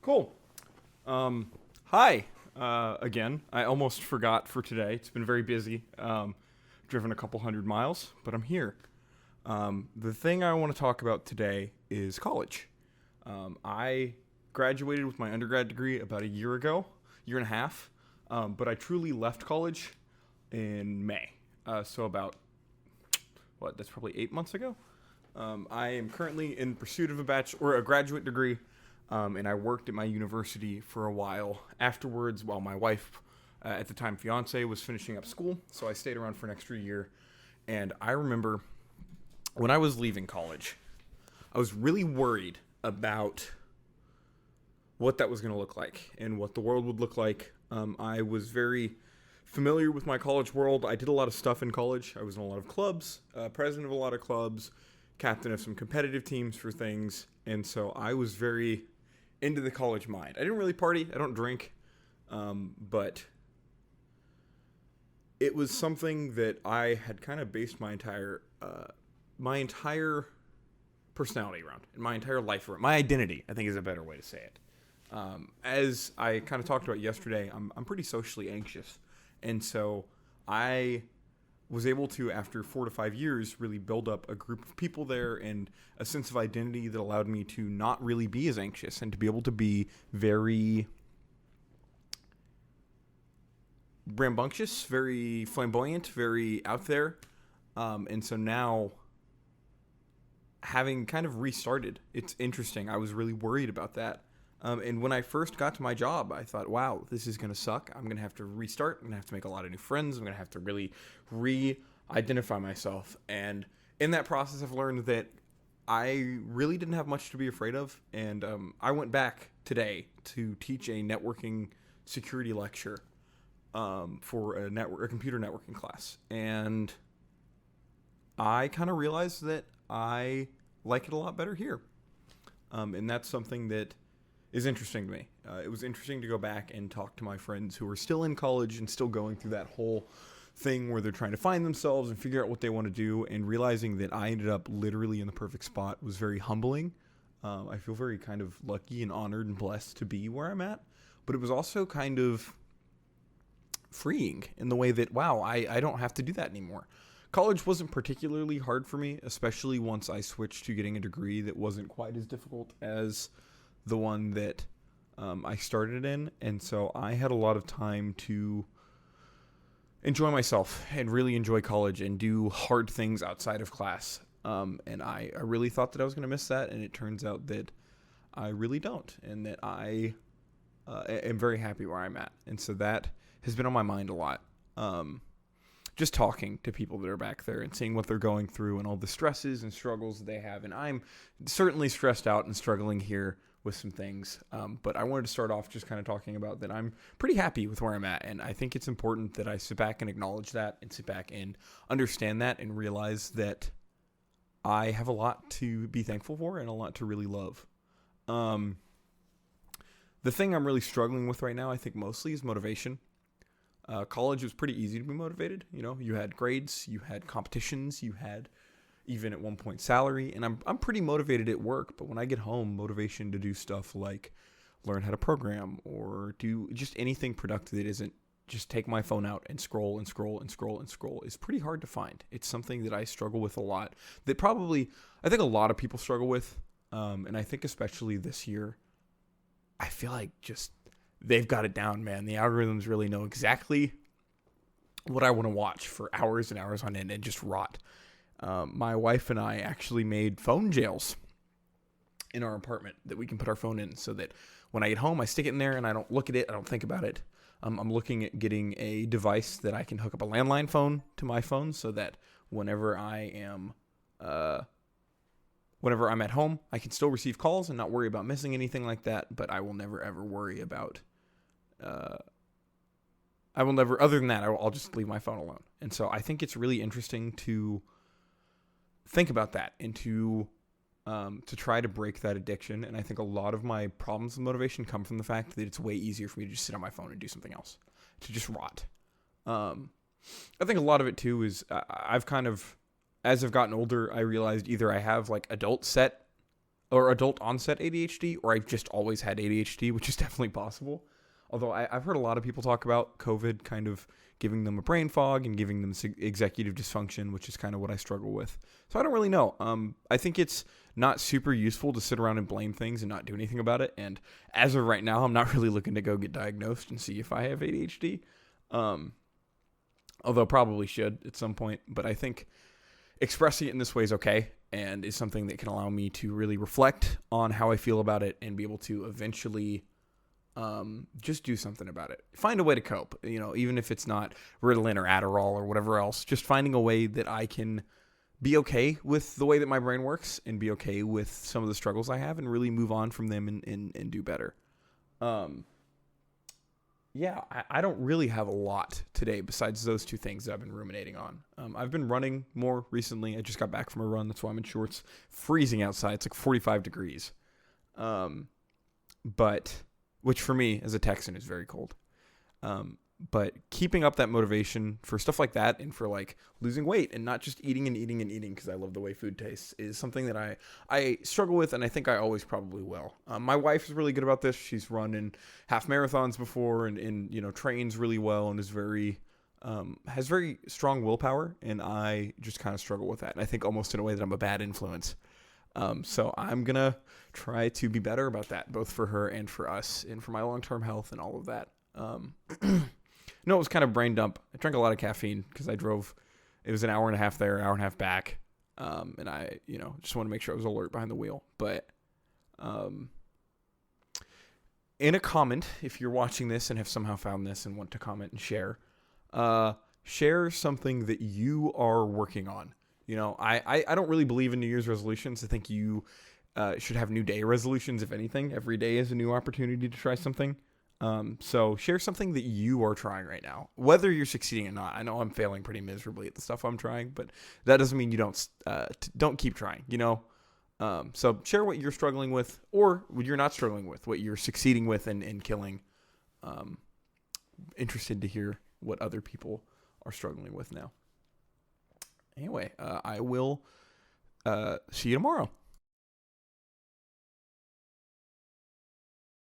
Cool. Hi. Again, I almost forgot for today. It's been very busy. Driven a couple hundred miles, but I'm here. The thing I want to talk about today is college. I graduated with my undergrad degree about a year ago, year and a half, but I truly left college in May. So about, that's probably 8 months ago. I am currently in pursuit of a graduate degree. And I worked at my university for a while afterwards while my wife, at the time fiance, was finishing up school. So I stayed around for an extra year. And I remember when I was leaving college, I was really worried about what that was going to look like and what the world would look like. I was very familiar with my college world. I did a lot of stuff in college. I was in a lot of clubs, president of a lot of clubs, captain of some competitive teams for things. And so I was very into the college mind. I didn't really party. I don't drink. But it was something that I had kind of based my entire personality around, and my entire life around. My identity, I think, is a better way to say it. As I kind of talked about yesterday, I'm pretty socially anxious. And so I was able to, after 4 to 5 years, really build up a group of people there and a sense of identity that allowed me to not really be as anxious and to be able to be very rambunctious, very flamboyant, very out there. And so now, having kind of restarted, it's interesting. I was really worried about that. And when I first got to my job, I thought, wow, this is going to suck. I'm going to have to restart. I'm going to have to make a lot of new friends. I'm going to have to really re-identify myself. And in that process, I've learned that I really didn't have much to be afraid of. And I went back today to teach a networking security lecture for a computer networking class. And I kind of realized that I like it a lot better here. And that's something that is interesting to me. It was interesting to go back and talk to my friends who are still in college and still going through that whole thing where they're trying to find themselves and figure out what they want to do, and realizing that I ended up literally in the perfect spot was very humbling. I feel very kind of lucky and honored and blessed to be where I'm at, but it was also kind of freeing in the way that, wow, I don't have to do that anymore. College wasn't particularly hard for me, especially once I switched to getting a degree that wasn't quite as difficult as the one that I started in. And so I had a lot of time to enjoy myself and really enjoy college and do hard things outside of class. And I really thought that I was going to miss that. And it turns out that I really don't. And that I am very happy where I'm at. And so that has been on my mind a lot. Just talking to people that are back there and seeing what they're going through and all the stresses and struggles that they have. And I'm certainly stressed out and struggling here with some things. But I wanted to start off just kind of talking about that I'm pretty happy with where I'm at. And I think it's important that I sit back and acknowledge that and sit back and understand that and realize that I have a lot to be thankful for and a lot to really love. The thing I'm really struggling with right now, I think mostly, is motivation. College was pretty easy to be motivated. You know, you had grades, you had competitions, you had even at one point salary, and I'm pretty motivated at work, but when I get home, motivation to do stuff like learn how to program or do just anything productive that isn't just take my phone out and scroll and scroll and scroll and scroll is pretty hard to find. It's something that I struggle with a lot, that probably I think a lot of people struggle with, and I think especially this year, I feel like just they've got it down, man. The algorithms really know exactly what I want to watch for hours and hours on end and just rot. My wife and I actually made phone jails in our apartment that we can put our phone in, so that when I get home, I stick it in there and I don't look at it. I don't think about it. I'm looking at getting a device that I can hook up a landline phone to my phone, so that whenever I'm at home, I can still receive calls and not worry about missing anything like that. But I will never ever worry about. Other than that, I'll just leave my phone alone. And so I think it's really interesting to think about that and to try to break that addiction. And I think a lot of my problems with motivation come from the fact that it's way easier for me to just sit on my phone and do something else, to just rot. I think a lot of it too is I've kind of, as I've gotten older, I realized either I have like adult set or adult onset ADHD, or I've just always had ADHD, which is definitely possible. Although I've heard a lot of people talk about COVID kind of giving them a brain fog and giving them executive dysfunction, which is kind of what I struggle with. So I don't really know. I think it's not super useful to sit around and blame things and not do anything about it. And as of right now, I'm not really looking to go get diagnosed and see if I have ADHD. Although probably should at some point. But I think expressing it in this way is okay and is something that can allow me to really reflect on how I feel about it and be able to eventually just do something about it. Find a way to cope, even if it's not Ritalin or Adderall or whatever else, just finding a way that I can be okay with the way that my brain works and be okay with some of the struggles I have and really move on from them and do better. I don't really have a lot today besides those two things that I've been ruminating on. I've been running more recently. I just got back from a run. That's why I'm in shorts. Freezing outside. It's like 45 degrees. Which for me as a Texan is very cold. But keeping up that motivation for stuff like that and for like losing weight and not just eating and eating and eating because I love the way food tastes is something that I struggle with, and I think I always probably will. My wife is really good about this. She's run in half marathons before and trains really well and is has very strong willpower, and I just kind of struggle with that. And I think almost in a way that I'm a bad influence. So I'm going to try to be better about that, both for her and for us and for my long-term health and all of that. No, it was kind of brain dump. I drank a lot of caffeine because I drove. It was an hour and a half there, hour and a half back. And I, just want to make sure I was alert behind the wheel. But in a comment, if you're watching this and have somehow found this and want to comment and share something that you are working on. I don't really believe in New Year's resolutions. I think you should have new day resolutions, if anything. Every day is a new opportunity to try something. So share something that you are trying right now, whether you're succeeding or not. I know I'm failing pretty miserably at the stuff I'm trying, but that doesn't mean you don't keep trying, So share what you're struggling with or what you're not struggling with, what you're succeeding with and killing. Interested to hear what other people are struggling with now. Anyway, I will see you tomorrow.